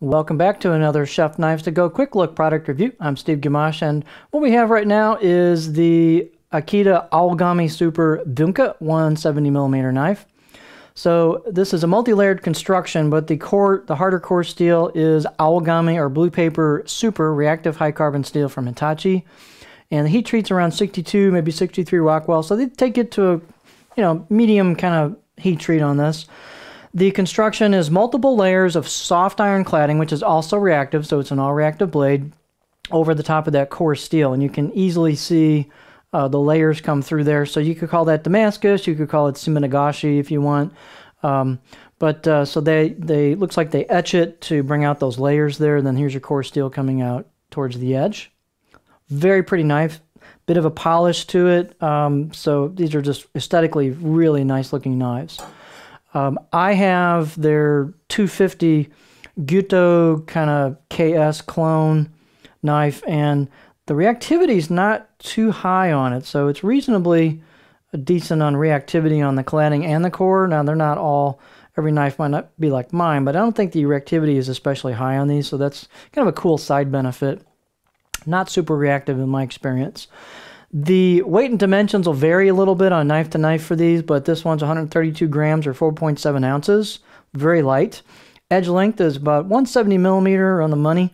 Welcome back to another Chef Knives to Go quick look product review. I'm Steve Gamache, and what we have right now is the Ikeda Origami Super Bunka 170mm knife. So this is a multi-layered construction, but the harder core steel is Origami or Blue Paper Super reactive high carbon steel from Hitachi, and the heat treat's around 62, maybe 63 Rockwell. So they take it to a medium kind of heat treat on this. The construction is multiple layers of soft iron cladding, which is also reactive, so it's an all-reactive blade, over the top of that core steel. And you can easily see the layers come through there. So you could call that Damascus, you could call it Suminagashi if you want. So they looks like they etch it to bring out those layers there, and then here's your core steel coming out towards the edge. Very pretty knife, bit of a polish to it. So these are just aesthetically really nice looking knives. I have their 250 Guto kind of KS clone knife, and the reactivity is not too high on it, so it's reasonably decent on reactivity on the cladding and the core. Now, they're not all, every knife might not be like mine, but I don't think the reactivity is especially high on these, so that's kind of a cool side benefit. Not super reactive in my experience. The weight and dimensions will vary a little bit on knife to knife for these, but this one's 132 grams or 4.7 ounces. Very light. Edge length is about 170mm on the money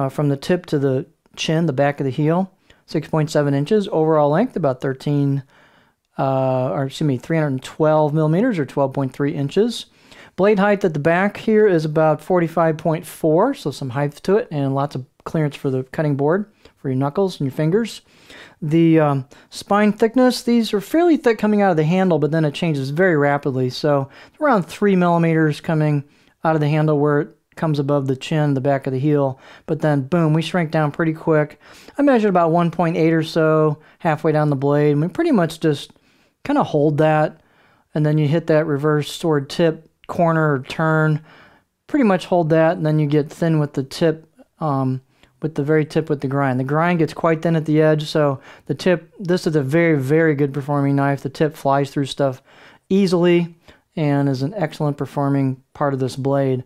from the tip to the chin, the back of the heel. 6.7 inches. Overall length about 312 millimeters or 12.3 inches. Blade height at the back here is about 45.4, so some height to it and lots of clearance for the cutting board for your knuckles and your fingers. The spine thickness, these are fairly thick coming out of the handle, but then it changes very rapidly. So it's around 3 millimeters coming out of the handle where it comes above the chin, the back of the heel. But then, boom, we shrink down pretty quick. I measured about 1.8 or so halfway down the blade. And we pretty much just kind of hold that, and then you hit that reverse sword tip, corner, or turn. Pretty much hold that, and then you get thin with the tip, with the very tip with the grind. The grind gets quite thin at the edge, so the tip, this is a very, very good performing knife. The tip flies through stuff easily and is an excellent performing part of this blade.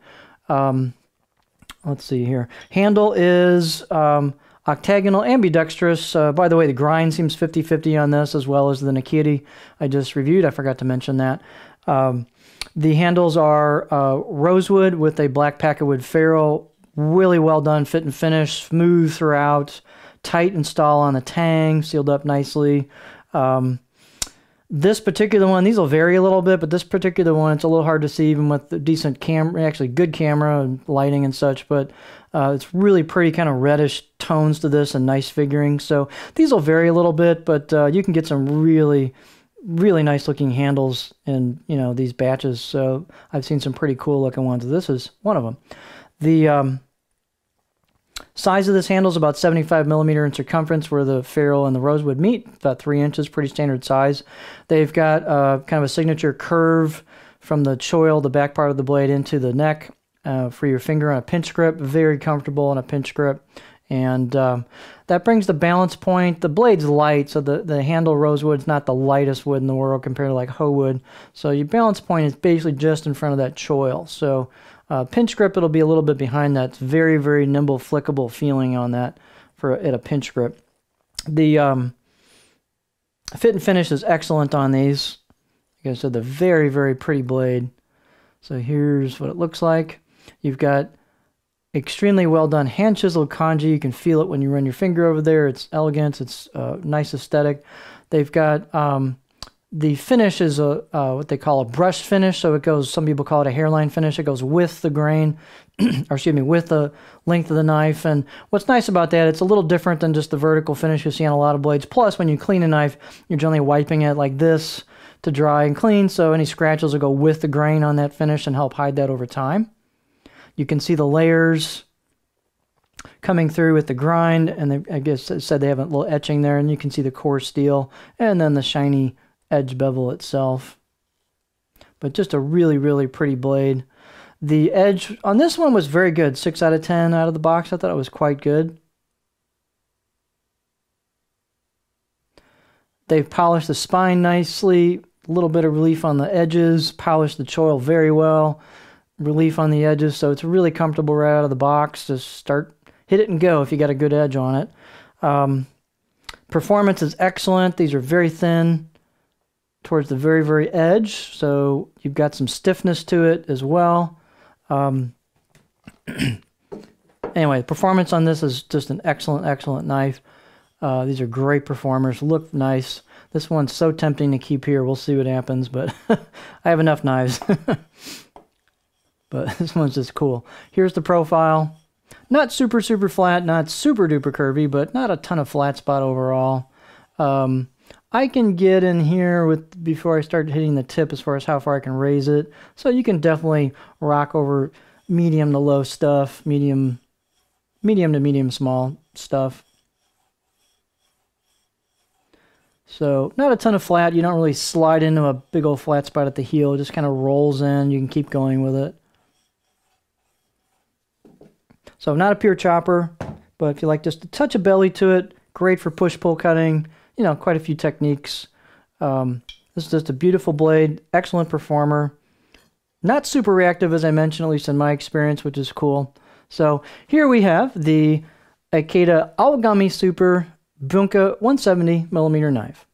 Let's see here. Handle is octagonal, ambidextrous. By the way, the grind seems 50-50 on this, as well as the Ikeda I just reviewed. I forgot to mention that. The handles are rosewood with a black packawood ferrule. Really well done, fit and finish, smooth throughout, tight install on the tang, sealed up nicely. This particular one, these will vary a little bit, but this particular one, it's a little hard to see even with the decent camera, actually good camera and lighting and such, but it's really pretty kind of reddish tones to this and nice figuring. So these will vary a little bit, but you can get some really, really nice looking handles in, these batches. So I've seen some pretty cool looking ones. This is one of them. The size of this handle is about 75mm in circumference, where the ferrule and the rosewood meet, about 3 inches, pretty standard size. They've got kind of a signature curve from the choil, the back part of the blade, into the neck for your finger on a pinch grip. Very comfortable on a pinch grip. And that brings the balance point. The blade's light, so the handle rosewood's not the lightest wood in the world compared to like hoe wood. So your balance point is basically just in front of that choil. So pinch grip, it'll be a little bit behind that. It's very, very nimble, flickable feeling on that at a pinch grip. The fit and finish is excellent on these. Like I said, the very, very pretty blade. So here's what it looks like. You've got extremely well done hand chiseled kanji. You can feel it when you run your finger over there. It's elegant. It's nice aesthetic. They've got the finish is what they call a brush finish. So it goes, some people call it a hairline finish. It goes with the grain, or excuse me, with the length of the knife. And what's nice about that, it's a little different than just the vertical finish you see on a lot of blades. Plus, when you clean a knife, you're generally wiping it like this to dry and clean. So any scratches will go with the grain on that finish and help hide that over time. You can see the layers coming through with the grind, and I guess it said they have a little etching there, and you can see the core steel and then the shiny edge bevel itself. But just a really, really pretty blade. The edge on this one was very good. 6 out of 10 out of the box. I thought it was quite good. They've polished the spine nicely. A little bit of relief on the edges. Polished the choil very well. relief on the edges, so it's really comfortable right out of the box. Just hit it and go if you got a good edge on it. Performance is excellent. These are very thin towards the very, very edge, so you've got some stiffness to it as well. Anyway, performance on this is just an excellent, excellent knife. These are great performers, look nice. This one's so tempting to keep here. We'll see what happens, but I have enough knives. But this one's just cool. Here's the profile. Not super, super flat, not super duper curvy, but not a ton of flat spot overall. I can get in here before I start hitting the tip as far as how far I can raise it. So you can definitely rock over medium to low stuff, medium to medium small stuff. So not a ton of flat. You don't really slide into a big old flat spot at the heel. It just kind of rolls in. You can keep going with it. So not a pure chopper, but if you like just a touch of belly to it, great for push-pull cutting. You know, quite a few techniques. This is just a beautiful blade, excellent performer. Not super reactive, as I mentioned, at least in my experience, which is cool. So here we have the Ikeda Awagami Super Bunka 170mm knife.